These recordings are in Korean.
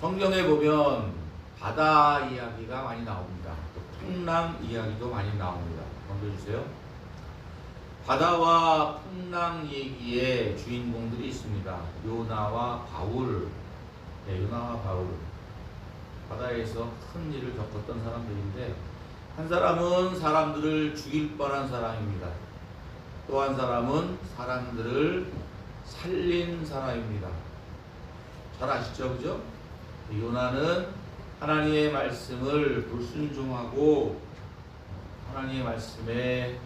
성경에 보면 바다 이야기가 많이 나옵니다. 또 풍랑 이야기도 많이 나옵니다. 넘겨주세요. 바다와 풍랑 얘기의 주인공들이 있습니다. 요나와 바울. 네, 요나와 바울. 바다에서 큰 일을 겪었던 사람들인데, 한 사람은 사람들을 죽일 뻔한 사람입니다. 또 한 사람은 사람들을 살린 사람입니다. 잘 아시죠? 그죠? 요나는 하나님의 말씀을 불순종하고 하나님의 말씀에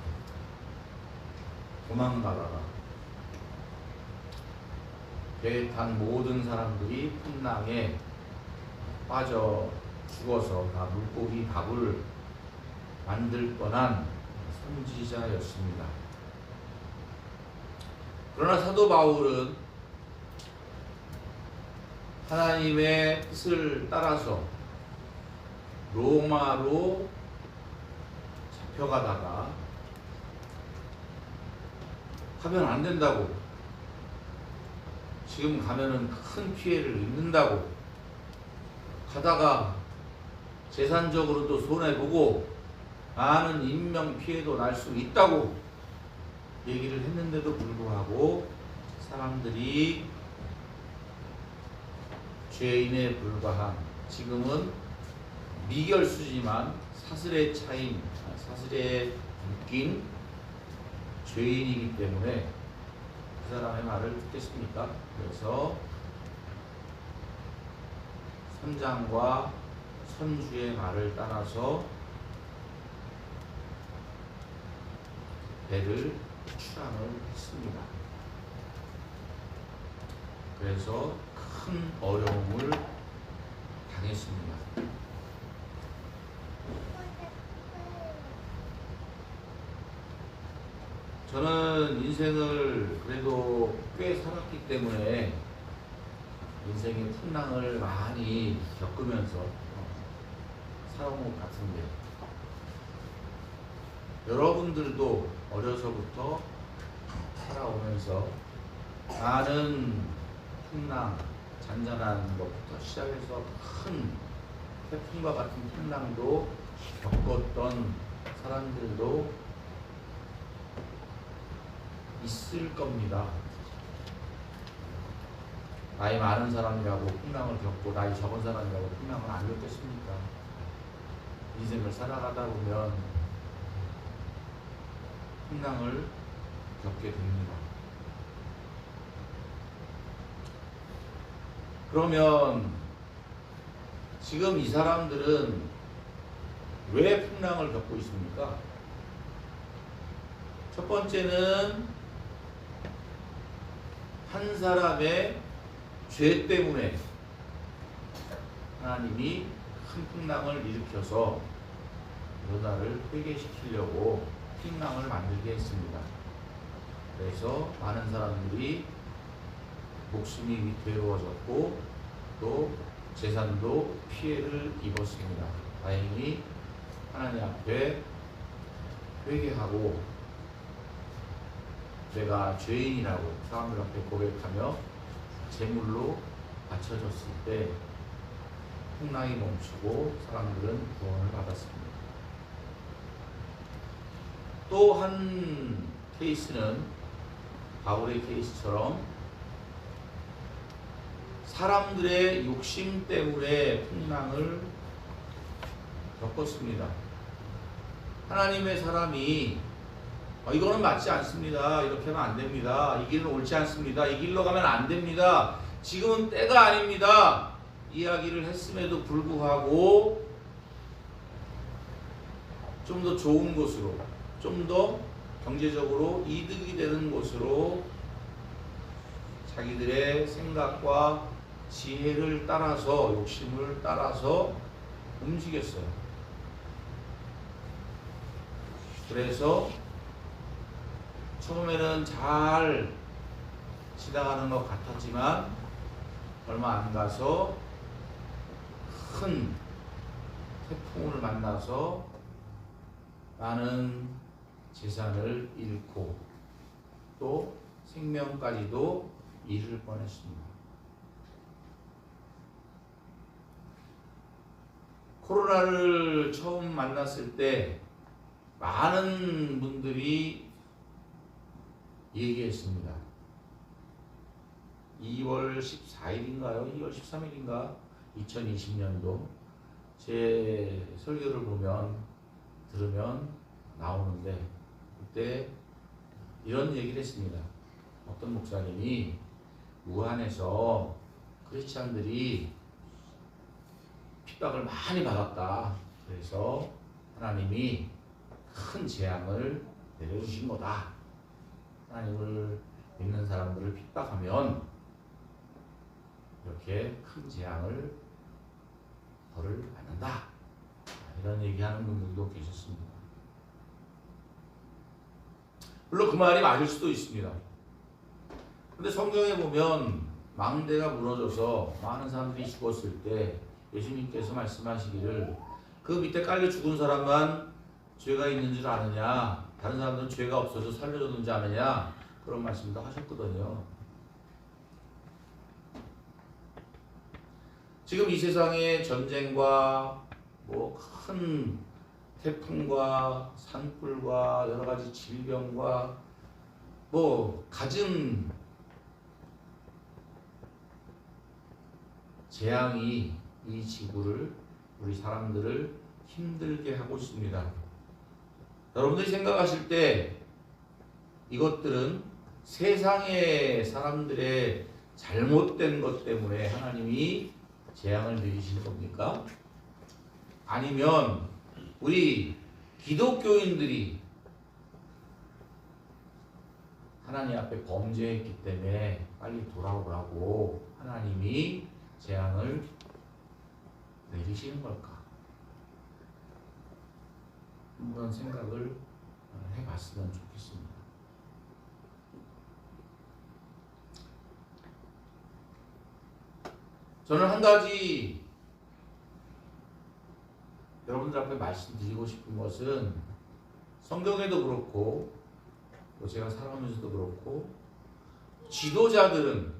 도망가다가 배에 탄 모든 사람들이 풍랑에 빠져 죽어서 다 물고기 밥을 만들 뻔한 선지자였습니다. 그러나 사도 바울은 하나님의 뜻을 따라서 로마로 잡혀가다가 가면 안 된다고, 지금 가면은 큰 피해를 입는다고, 가다가 재산적으로도 손해보고 많은 인명 피해도 날 수 있다고 얘기를 했는데도 불구하고 사람들이 죄인에 불과한, 지금은 미결수지만 사슬에 차인, 사슬에 묶인 죄인이기 때문에 그 사람의 말을 듣겠습니까? 그래서 선장과 선주의 말을 따라서 배를 출항을 했습니다. 그래서 큰 어려움을 당했습니다. 저는 인생을 그래도 꽤 살았기 때문에 인생의 풍랑을 많이 겪으면서 살아온 것 같은데, 여러분들도 어려서부터 살아오면서 많은 풍랑, 잔잔한 것부터 시작해서 큰 태풍과 같은 풍랑도 겪었던 사람들도 있을 겁니다. 나이 많은 사람이라고 풍랑을 겪고 나이 적은 사람이라고 풍랑을 안 겪겠습니까? 인생을 살아가다 보면 풍랑을 겪게 됩니다. 그러면 지금 이 사람들은 왜 풍랑을 겪고 있습니까? 첫 번째는 한 사람의 죄 때문에 하나님이 큰 풍랑을 일으켜서 요나를 회개시키려고 풍랑을 만들게 했습니다. 그래서 많은 사람들이 목숨이 위태로워졌고 또 재산도 피해를 입었습니다. 다행히 하나님 앞에 회개하고 내가 죄인이라고 사람들 앞에 고백하며 제물로 바쳐졌을 때 풍랑이 멈추고 사람들은 구원을 받았습니다. 또 한 케이스는 바울의 케이스처럼 사람들의 욕심 때문에 풍랑을 겪었습니다. 하나님의 사람이 이거는 맞지 않습니다. 이렇게 하면 안 됩니다. 이 길은 옳지 않습니다. 이 길로 가면 안 됩니다. 지금은 때가 아닙니다. 이야기를 했음에도 불구하고 좀 더 좋은 곳으로, 좀 더 경제적으로 이득이 되는 곳으로 자기들의 생각과 지혜를 따라서, 욕심을 따라서 움직였어요. 그래서 처음에는 잘 지나가는 것 같았지만 얼마 안 가서 큰 태풍을 만나서 많은 재산을 잃고 또 생명까지도 잃을 뻔했습니다. 코로나를 처음 만났을 때 많은 분들이 얘기했습니다. 2월 14일인가요? 2월 13일인가? 2020년도 제 설교를 들으면 나오는데 그때 이런 얘기를 했습니다. 어떤 목사님이 우한에서 크리스찬들이 핍박을 많이 받았다. 그래서 하나님이 큰 재앙을 내려주신 거다. 하나님을 믿는 사람들을 핍박하면 이렇게 큰 재앙을 벌을 받는다. 이런 얘기하는 분들도 계셨습니다. 물론 그 말이 맞을 수도 있습니다. 근데 성경에 보면 망대가 무너져서 많은 사람들이 죽었을 때 예수님께서 말씀하시기를 그 밑에 깔려 죽은 사람만 죄가 있는 줄 아느냐, 다른 사람들은 죄가 없어서 살려줬는지 아느냐, 그런 말씀도 하셨거든요. 지금 이 세상에 전쟁과 큰 태풍과 산불과 여러 가지 질병과 갖은 재앙이 이 지구를, 우리 사람들을 힘들게 하고 있습니다. 여러분들이 생각하실 때 이것들은 세상의 사람들의 잘못된 것 때문에 하나님이 재앙을 내리시는 겁니까? 아니면 우리 기독교인들이 하나님 앞에 범죄했기 때문에 빨리 돌아오라고 하나님이 재앙을 내리시는 걸까? 한번 생각을 해봤으면 좋겠습니다. 저는 한 가지 여러분들 앞에 말씀드리고 싶은 것은 성경에도 그렇고 또 제가 살아가면서도 그렇고 지도자들은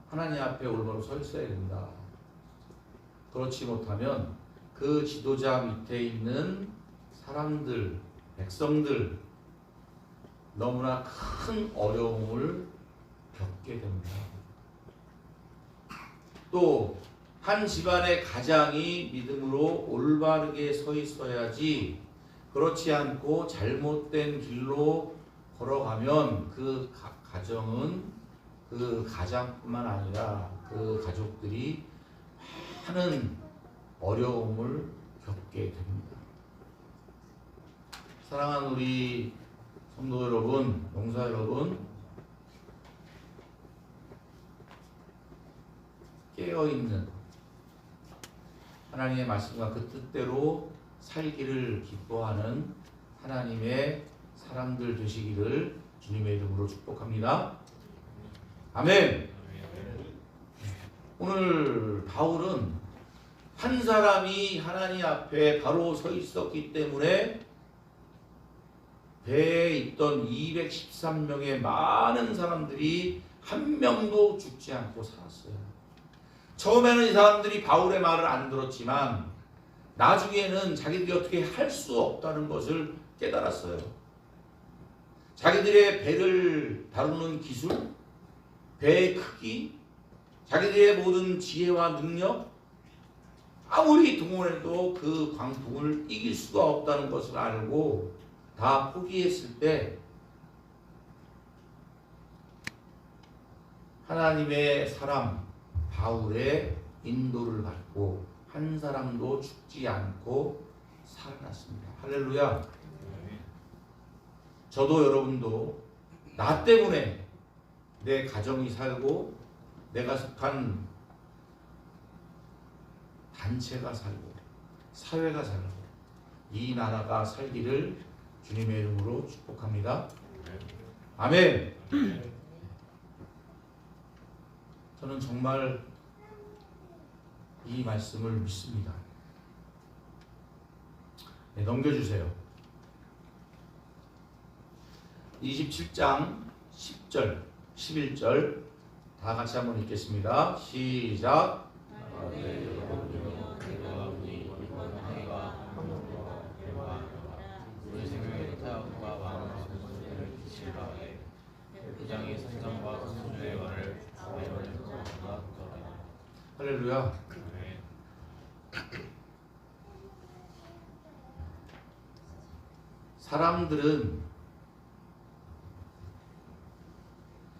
하나님 앞에 올바로 서 있어야 된다. 그렇지 못하면 그 지도자 밑에 있는 사람들, 백성들 너무나 큰 어려움을 겪게 됩니다. 또 한 집안의 가장이 믿음으로 올바르게 서 있어야지, 그렇지 않고 잘못된 길로 걸어가면 그 가정은, 그 가장뿐만 아니라 그 가족들이 많은 어려움을 겪게 됩니다. 사랑하는 우리 성도 여러분, 용사 여러분, 깨어있는 하나님의 말씀과 그 뜻대로 살기를 기뻐하는 하나님의 사람들 되시기를 주님의 이름으로 축복합니다. 아멘. 오늘 바울은 한 사람이 하나님 앞에 바로 서 있었기 때문에 배에 있던 213명의 많은 사람들이 한 명도 죽지 않고 살았어요. 처음에는 이 사람들이 바울의 말을 안 들었지만 나중에는 자기들이 어떻게 할 수 없다는 것을 깨달았어요. 자기들의 배를 다루는 기술, 배의 크기, 자기들의 모든 지혜와 능력, 아무리 동원해도 그 광풍을 이길 수가 없다는 것을 알고 다 포기했을 때 하나님의 사람 바울의 인도를 받고 한 사람도 죽지 않고 살아났습니다. 할렐루야. 저도 여러분도 나 때문에 내 가정이 살고 내가 속한 단체가 살고 사회가 살고 이 나라가 살기를 주님의 이름으로 축복합니다. 아멘. 저는 정말 이 말씀을 믿습니다. 네, 넘겨주세요. 27장 10절, 11절 다 같이 한번 읽겠습니다. 시작. 할렐루야. 네. 사람들은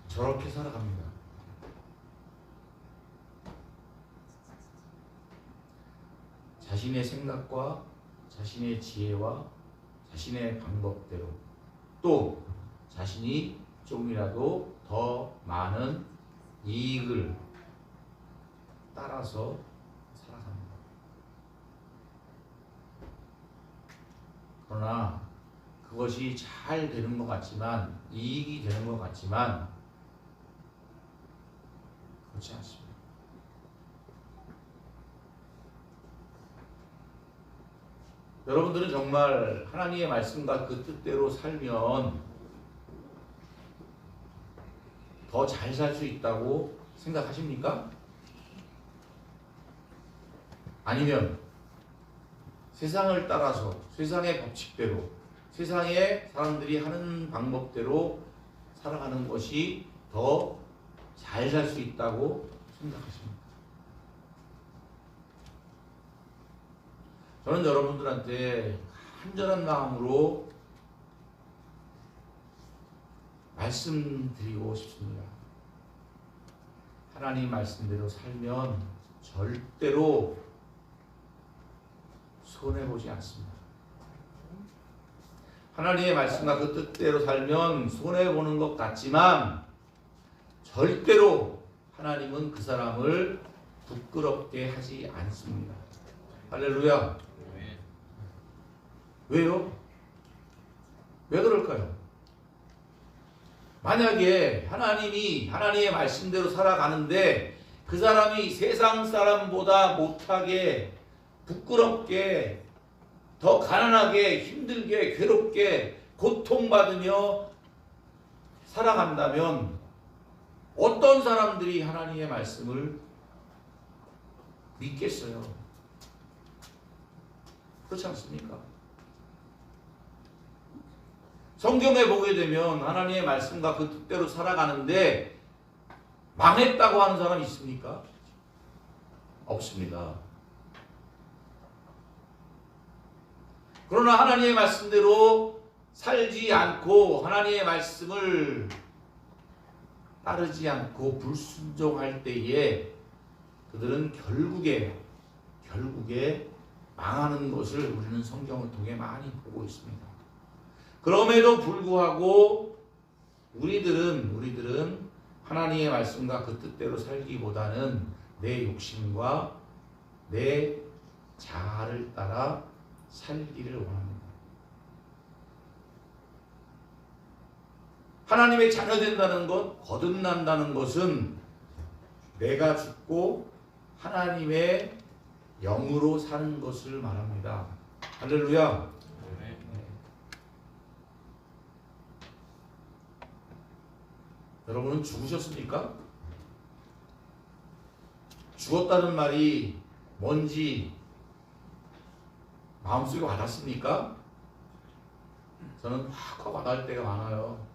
저렇게 살아갑니다. 자신의 생각과 자신의 지혜와 자신의 방법대로, 또 자신이 조금이라도 더 많은 이익을 따라서 살아갑니다. 그러나 그것이 잘 되는 것 같지만, 이익이 되는 것 같지만 그렇지 않습니다. 여러분들은 정말 하나님의 말씀과 그 뜻대로 살면 더 잘 살 수 있다고 생각하십니까? 아니면 세상을 따라서, 세상의 법칙대로, 세상의 사람들이 하는 방법대로 살아가는 것이 더 잘 살 수 있다고 생각하십니까? 저는 여러분들한테 간절한 마음으로 말씀드리고 싶습니다. 하나님 말씀대로 살면 절대로 손해보지 않습니다. 하나님의 말씀과 그 뜻대로 살면 손해보는 것 같지만 절대로 하나님은 그 사람을 부끄럽게 하지 않습니다. 할렐루야. 왜요? 왜 그럴까요? 만약에 하나님이 하나님의 말씀대로 살아가는데 그 사람이 세상 사람보다 못하게, 부끄럽게, 더 가난하게, 힘들게, 괴롭게, 고통받으며 살아간다면 어떤 사람들이 하나님의 말씀을 믿겠어요? 그렇지 않습니까? 성경에 보게 되면 하나님의 말씀과 그 뜻대로 살아가는데 망했다고 하는 사람이 있습니까? 없습니다. 그러나 하나님의 말씀대로 살지 않고 하나님의 말씀을 따르지 않고 불순종할 때에 그들은 결국에 망하는 것을 우리는 성경을 통해 많이 보고 있습니다. 그럼에도 불구하고 우리들은 하나님의 말씀과 그 뜻대로 살기보다는 내 욕심과 내 자아를 따라 살기를 원합니다. 하나님의 자녀 된다는 것, 거듭난다는 것은 내가 죽고 하나님의 영으로 사는 것을 말합니다. 할렐루야. 여러분은 죽으셨습니까? 죽었다는 말이 뭔지 마음속에 와닿습니까? 저는 확 와닿을 때가 많아요.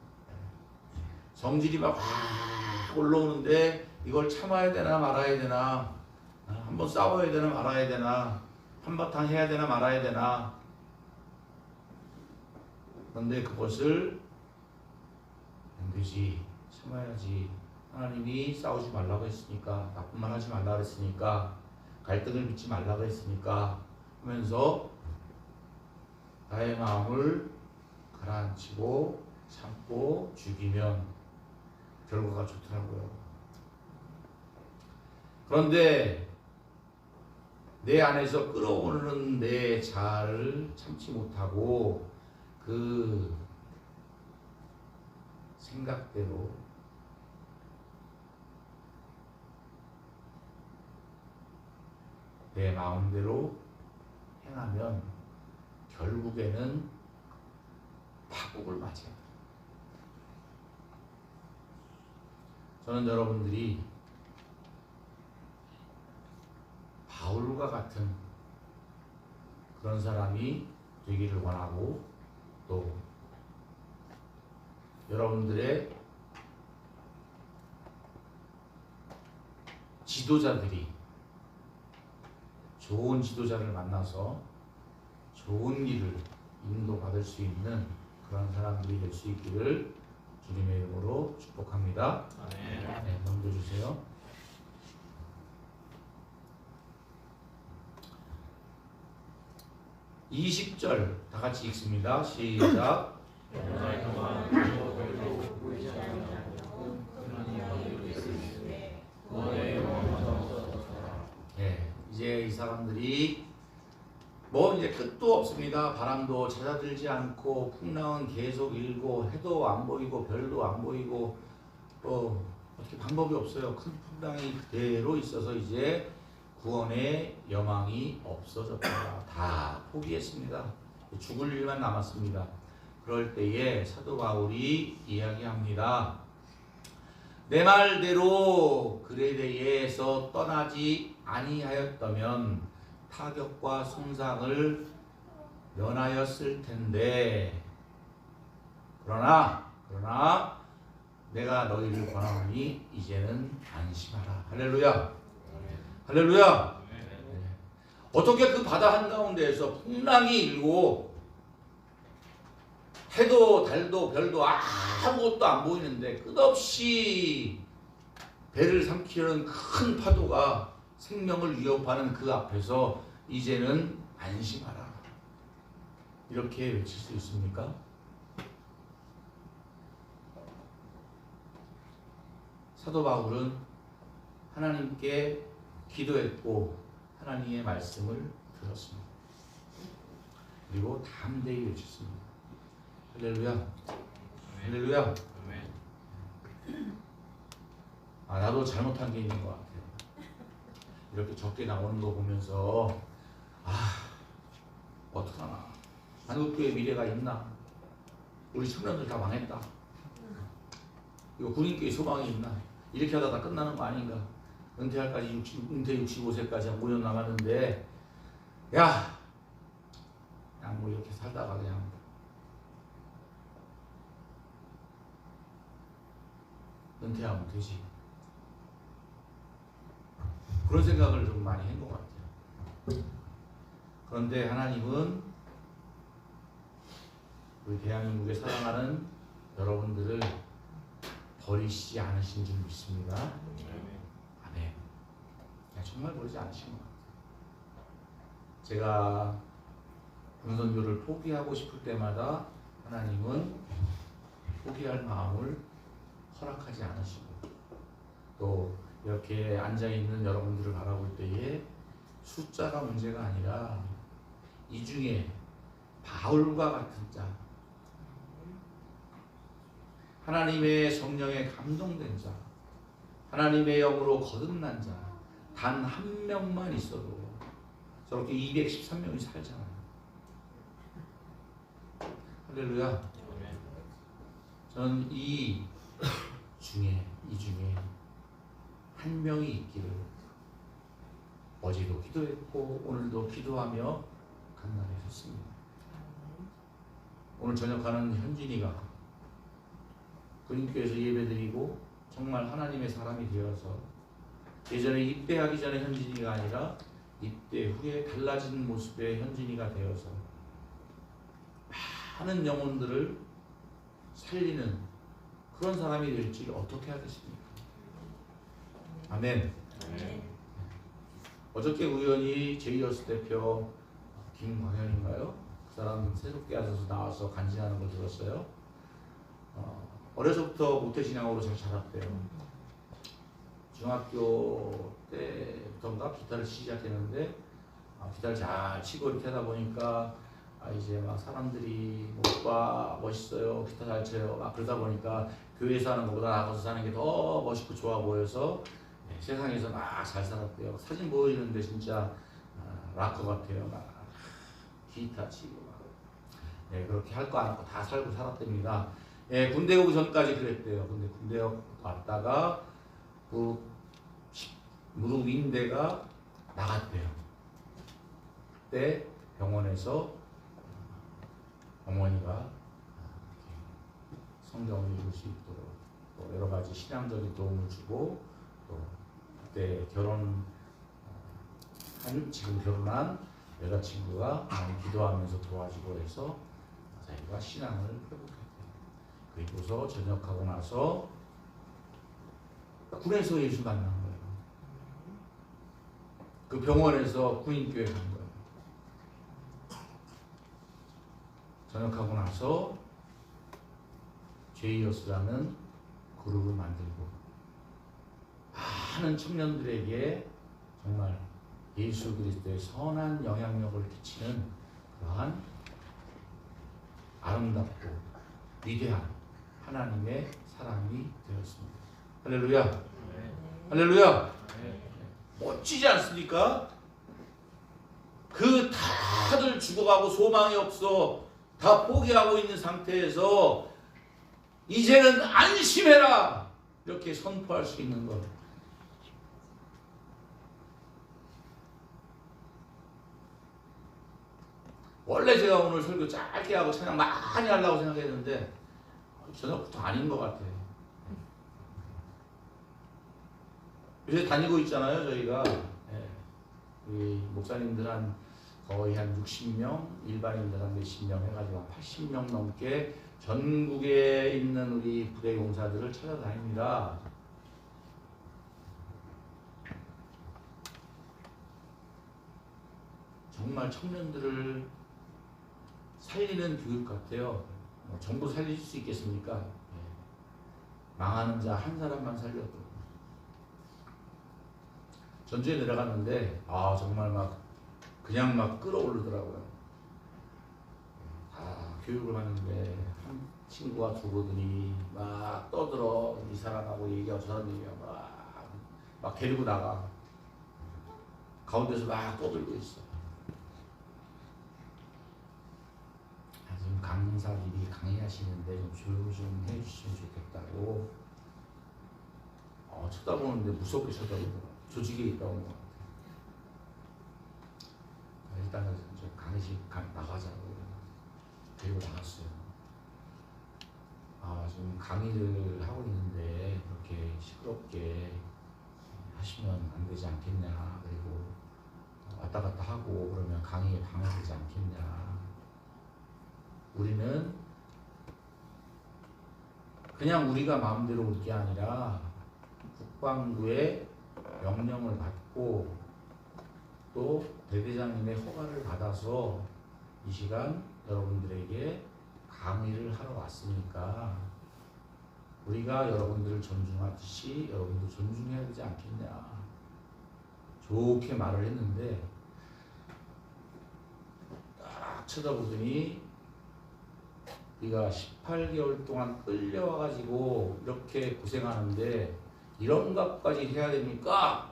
성질이 막 확 올라오는데 이걸 참아야 되나 말아야 되나, 한번 싸워야 되나 말아야 되나, 한바탕 해야 되나 말아야 되나. 그런데 그것을 안 되지, 참아야지. 하나님이 싸우지 말라고 했으니까, 나쁜 말 하지 말라고 했으니까, 갈등을 빚지 말라고 했으니까 하면서 나의 마음을 가라앉히고 참고 죽이면 결과가 좋더라고요. 그런데 내 안에서 끓어오르는 내 자아를 참지 못하고 그 생각대로 내 마음대로 행하면 결국에는 파국을 맞이합니다. 저는 여러분들이 바울과 같은 그런 사람이 되기를 원하고, 또 여러분들의 지도자들이 좋은 지도자를 만나서 좋은 길을 인도받을 수 있는 그런 사람들이 될 수 있기를 주님의 이름으로 축복합니다. 네, 넘겨주세요. (20절) 다 같이 읽습니다. 시작. 네, 이제 이 사람들이 뭐 이제 끝도 없습니다. 바람도 찾아들지 않고 풍랑은 계속 일고 해도 안 보이고 별도 안 보이고 어떻게 방법이 없어요. 큰 풍랑이 그대로 있어서 이제 구원의 여망이 없어졌다. 다 포기했습니다. 죽을 일만 남았습니다. 그럴 때에 사도 바울이 이야기합니다. 내 말대로 그레데에서 떠나지 아니하였다면 타격과 손상을 면하였을 텐데 그러나 내가 너희를 권하노니 이제는 안심하라. 할렐루야. 할렐루야. 네. 어떻게 그 바다 한가운데에서 풍랑이 일고 해도 달도 별도 아무것도 안 보이는데 끝없이 배를 삼키려는 큰 파도가 생명을 위협하는 그 앞에서 이제는 안심하라. 이렇게 외칠 수 있습니까? 사도 바울은 하나님께 기도했고 하나님의 말씀을 들었습니다. 그리고 담대히 외쳤습니다. 할렐루야. 할렐루야. 나도 잘못한 게 있는 것 같아요. 이렇게 적게 나오는 거 보면서 어떡하나, 한국교회 미래가 있나, 우리 청년들 다 망했다, 이거 군인교회 소망이 있나, 이렇게 하다 다 끝나는 거 아닌가, 은퇴 65세까지 한 5년 남았는데 그냥 뭐 이렇게 살다가 그냥 은퇴하면 되지, 그런 생각을 좀 많이 한 것 같아요. 그런데 하나님은 우리 대한민국에 사랑하는 여러분들을 버리시지 않으신 줄 믿습니다. 아멘. 정말 버리지 않으신 것 같아요. 제가 군선교를 포기하고 싶을 때마다 하나님은 포기할 마음을 허락하지 않으시고, 또 이렇게 앉아있는 여러분들을 바라볼 때에 숫자가 문제가 아니라 이 중에 바울과 같은 자, 하나님의 성령에 감동된 자, 하나님의 영으로 거듭난 자, 단 한 명만 있어도 저렇게 213명이 살잖아요. 할렐루야. 저는 이 중에 한 명이 있기를 어제도 기도했고 오늘도 기도하며 간절히 했습니다. 오늘 저녁 가는 현진이가 그림교에서 예배드리고 정말 하나님의 사람이 되어서 예전에 입대하기 전에 현진이가 아니라 입대 후에 달라진 모습의 현진이가 되어서 많은 영혼들을 살리는 그런 사람이 될지 어떻게 하겠습니까? 아멘. 어저께 우연히 제이어스 대표 김광현인가요? 그 사람 세속계 하셔서 나와서 간증하는 걸 들었어요. 어려서부터 모태신앙으로 잘 자랐대요. 중학교 때부터인가 기타를 시작했는데 기타를 잘 치고 이렇게 하다 보니까 이제 막 사람들이 오빠 멋있어요, 기타 잘 쳐요, 막 그러다 보니까 교회에서 하는 것보다 나가서 사는 게 더 멋있고 좋아 보여서 세상에서 막 잘 살았대요. 사진 보여주는데 진짜 락커 같아요. 막 기타 치고 막. 그렇게 할 거 안 하고 다 살고 살았답니다. 군대 오기 전까지 그랬대요. 근데 군대 왔다가 무릎 인대가 나갔대요. 그때 병원에서 어머니가 성경을 읽을 수 있도록 또 여러 가지 신앙적인 도움을 주고 또 그때 결혼하는 지금 결혼한 여자친구가 많이 기도하면서 도와주고 해서 자기가 신앙을 회복했대요. 그리고서 전역하고 나서 군에서 예수 만난 거예요. 그 병원에서 군인교회 간 거예요. 전역하고 나서 제이어스라는 그룹을 만들고 많은 청년들에게 정말 예수 그리스도의 선한 영향력을 끼치는 그러한 아름답고 위대한 하나님의 사람이 되었습니다. 할렐루야. 할렐루야. 멋지지 않습니까? 그 다들 죽어가고 소망이 없어 다 포기하고 있는 상태에서 이제는 안심해라 이렇게 선포할 수 있는 것. 원래 제가 오늘 설교 짧게 하고 찬양 많이 하려고 생각했는데 저녁부터 아닌 것 같아요. 요새 다니고 있잖아요, 저희가. 우리 목사님들 거의 한 60명, 일반인들 한 몇십 명 해가지고 80명 넘게 전국에 있는 우리 부대 용사들을 찾아다닙니다. 정말 청년들을 살리는 교육 같아요. 전부 살릴 수 있겠습니까? 망하는 자 한 사람만 살려도. 전주에 내려갔는데 정말 그냥 끌어오르더라고요. 교육을 하는데 한 친구가 두고더니 막 떠들어. 이 사람하고 얘기하고 저 사람 얘기하고 막 데리고 나가. 가운데서 막 떠들고 있어. 지금 강사들이 강의하시는데 좀 조용 좀 해주시면 좋겠다고 쳐다보는데 무섭게 쳐다보더라고요. 조직에 있다 온 것 같아요. 일단은 저 강의실 나가자고 데리고 나갔어요. 지금 강의를 하고 있는데 그렇게 시끄럽게 하시면 안 되지 않겠냐. 그리고 왔다 갔다 하고 그러면 강의에 방해되지 않겠냐. 우리는 그냥 우리가 마음대로 올 게 아니라 국방부의 명령을 받고 또 대대장님의 허가를 받아서 이 시간 여러분들에게 강의를 하러 왔으니까 우리가 여러분들을 존중하듯이 여러분도 존중해야 되지 않겠냐. 좋게 말을 했는데 딱 쳐다보더니 네가 18개월 동안 끌려와가지고 이렇게 고생하는데 이런 것까지 해야 됩니까?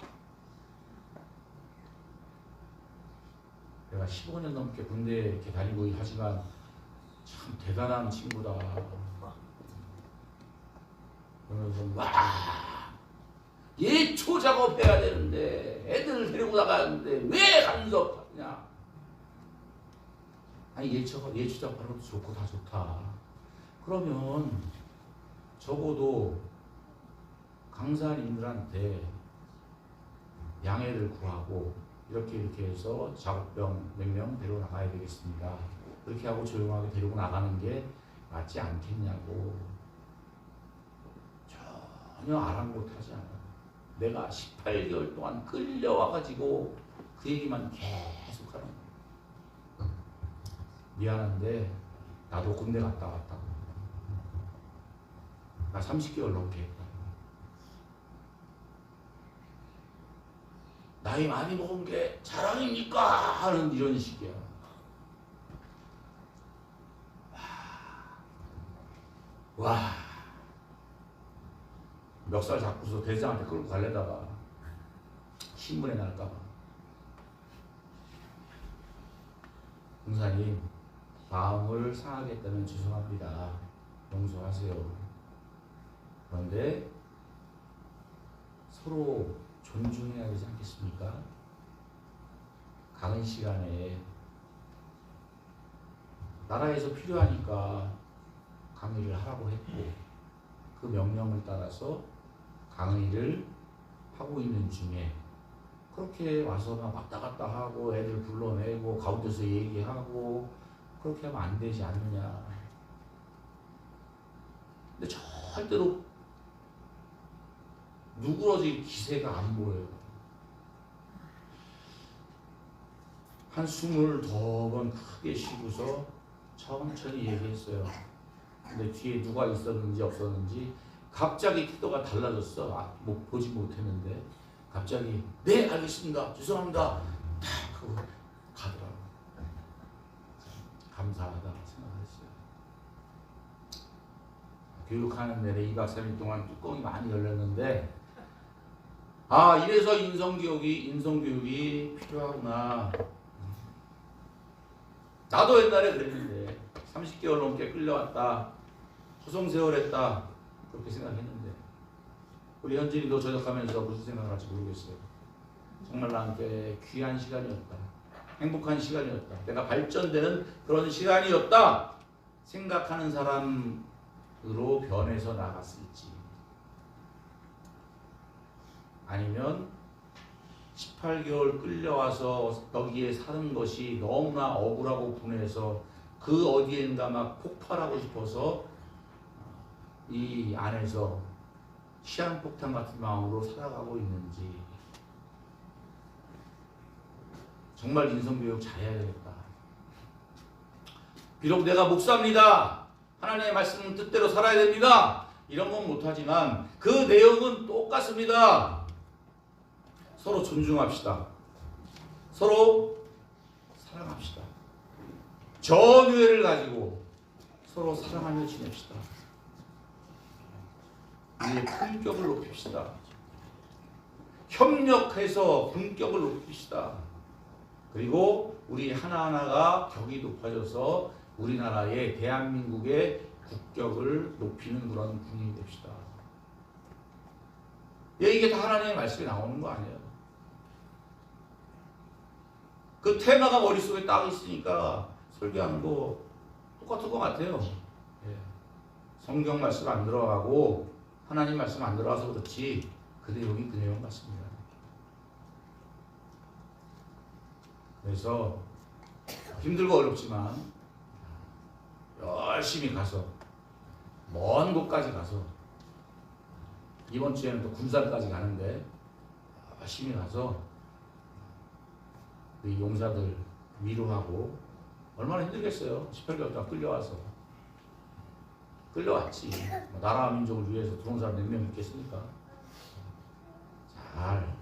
내가 15년 넘게 군대 이렇게 다니고 하지만 참 대단한 친구다. 그러면서 예초 작업해야 되는데 애들 데리고 나가는데 왜 간섭하냐? 아니 예초 작업하는 것도 좋고 다 좋다. 그러면 적어도 강사님들한테 양해를 구하고 이렇게 해서 작업병 몇 명 데리고 나가야 되겠습니다. 그렇게 하고 조용하게 데리고 나가는 게 맞지 않겠냐고. 전혀 아랑곳하지 않아요. 내가 18개월 동안 끌려와가지고 그 얘기만 계속 하는 거예요. 미안한데 나도 군대 갔다 왔다고. 나 30개월 넘게 했다. 나이 많이 먹은 게 자랑입니까? 하는 이런 식이야. 와. 멱살 잡고서 대장한테 끌고 가려다가 신문에 날까봐. 공사님, 마음을 상하게 했다면 죄송합니다. 용서하세요. 그런데 서로 존중해야 되지 않겠습니까? 강의 시간에 나라에서 필요하니까 강의를 하라고 했고 그 명령을 따라서 강의를 하고 있는 중에 그렇게 와서 막 왔다 갔다 하고 애들 불러내고 가운데서 얘기하고 그렇게 하면 안 되지 않느냐. 근데 절대로 누그러질 기세가 안 보여요. 한 22번 크게 쉬고서 천천히 얘기했어요. 근데 뒤에 누가 있었는지 없었는지 갑자기 태도가 달라졌어. 보지 못했는데 갑자기 네 알겠습니다 죄송합니다 탁 하고 가더라고. 감사하다 생각했어요. 교육하는 내내 2박 3일 동안 뚜껑이 많이 열렸는데 이래서 인성교육이 필요하구나. 나도 옛날에 그랬는데 30개월 넘게 끌려왔다 소송세월했다 그렇게 생각했는데 우리 현진이도 저녁하면서 무슨 생각을 할지 모르겠어요. 정말 나한테 귀한 시간이었다. 행복한 시간이었다. 내가 발전되는 그런 시간이었다 생각하는 사람으로 변해서 나갔을지, 아니면 18개월 끌려와서 여기에 사는 것이 너무나 억울하고 분해서 그 어디엔가 막 폭발하고 싶어서 이 안에서 시한폭탄 같은 마음으로 살아가고 있는지. 정말 인성교육 잘해야 되겠다. 비록 내가 목사입니다. 하나님의 말씀 뜻대로 살아야 됩니다. 이런 건 못하지만 그 내용은 똑같습니다. 서로 존중합시다. 서로 사랑합시다. 전우애를 가지고 서로 사랑하며 지냅시다. 우리의 품격을 높입시다. 협력해서 품격을 높입시다. 그리고 우리 하나하나가 격이 높아져서 우리나라의 대한민국의 국격을 높이는 그런 분이 됩시다. 이게 다 하나님의 말씀이 나오는 거 아니에요? 그 테마가 머릿속에 딱 있으니까 설교하는 거 똑같은 것 같아요. 성경 말씀 안 들어가고 하나님 말씀 안 들어가서 그렇지 그 내용이 그 내용 같습니다. 그래서 힘들고 어렵지만 열심히 가서 먼 곳까지 가서 이번 주에는 또 군산까지 가는데 열심히 가서 그 용사들 위로하고 얼마나 힘들겠어요. 18개월 동안 끌려왔지. 나라와 민족을 위해서 들어온 사람 몇 명 있겠습니까? 잘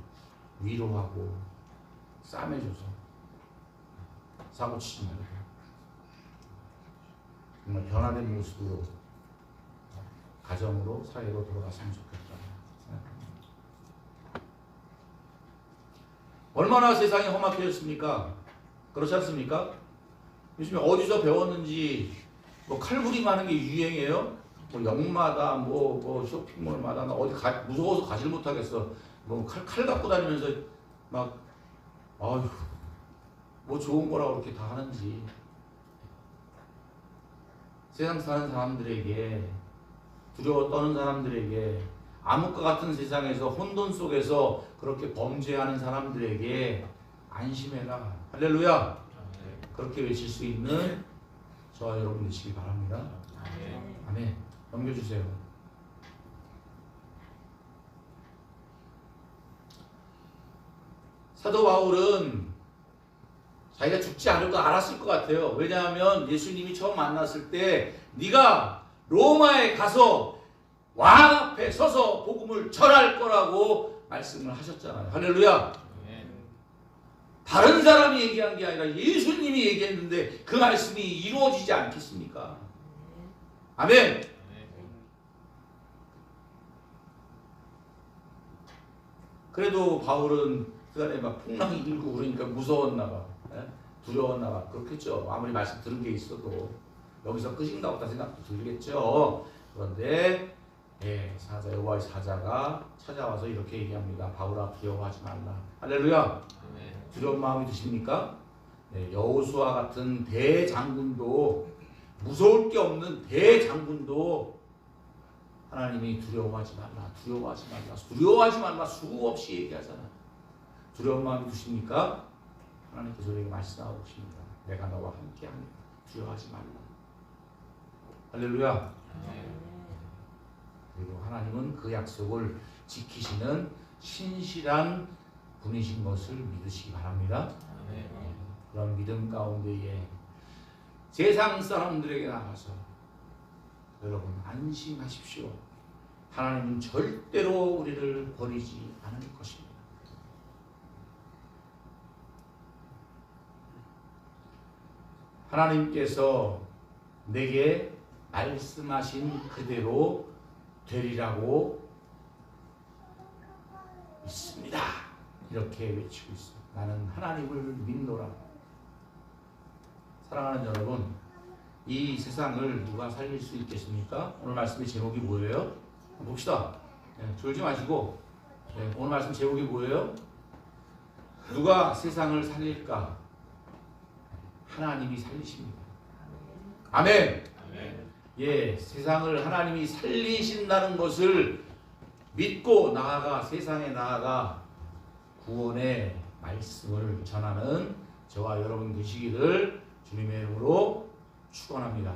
위로하고 싸매줘서 사고치지 말고 정말 변화된 모습으로 가정으로 사회로 돌아갔으면 좋겠다 생각합니다. 얼마나 세상이 험악해졌습니까? 그렇지 않습니까? 요즘에 어디서 배웠는지 뭐 칼부림하는 게 유행이에요. 뭐 역마다 뭐 쇼핑몰마다 어디 무서워서 가지를 못하겠어. 뭐 칼 갖고 다니면서 막 아휴 뭐 좋은 거라고 그렇게 다 하는지. 세상 사는 사람들에게, 두려워 떠는 사람들에게, 암흑과 같은 세상에서 혼돈 속에서 그렇게 범죄하는 사람들에게 안심해라. 할렐루야. 그렇게 외칠 수 있는 저와 여러분 되시기 바랍니다. 아멘. 넘겨주세요. 사도 바울은 자기가 죽지 않을 거 알았을 것 같아요. 왜냐하면 예수님이 처음 만났을 때 네가 로마에 가서 왕 앞에 서서 복음을 전할 거라고 말씀을 하셨잖아요. 할렐루야. 다른 사람이 얘기한 게 아니라 예수님이 얘기했는데 그 말씀이 이루어지지 않겠습니까? 아멘. 그래도 바울은 그간에 막 풍랑이 일고 그러니까 무서웠나 봐. 두려웠나 봐. 그렇겠죠. 아무리 말씀 들은 게 있어도 여기서 끝인가 보다 생각도 들겠죠. 그런데 여호와의 사자가 찾아와서 이렇게 얘기합니다. 바울아 두려워하지 말라. 할렐루야. 두려운 마음이 드십니까? 여호수아 같은 대장군도, 무서울 게 없는 대장군도 하나님이 두려워하지 말라, 두려워하지 말라, 두려워하지 말라 수없이 얘기하잖아. 두려운 마음이 드십니까? 하나님께서 우리에게 말씀하고 계십니다. 내가 너와 함께합니다. 두려워하지 말라. 할렐루야. 그리고 하나님은 그 약속을 지키시는 신실한 분이신 것을 믿으시기 바랍니다. 그런 믿음 가운데에 세상 사람들에게 나가서 여러분 안심하십시오. 하나님은 절대로 우리를 버리지 않을 것입니다. 하나님께서 내게 말씀하신 그대로 되리라고 믿습니다. 이렇게 외치고 있어요. 나는 하나님을 믿노라. 사랑하는 여러분, 이 세상을 누가 살릴 수 있겠습니까? 오늘 말씀의 제목이 뭐예요? 봅시다. 졸지 마시고, 오늘 말씀 제목이 뭐예요? 누가 세상을 살릴까? 하나님이 살리십니다. 아멘. 예, 세상을 하나님이 살리신다는 것을 믿고 나아가 세상에 나아가 구원의 말씀을 전하는 저와 여러분 되시기를 주님의 이름으로 축원합니다.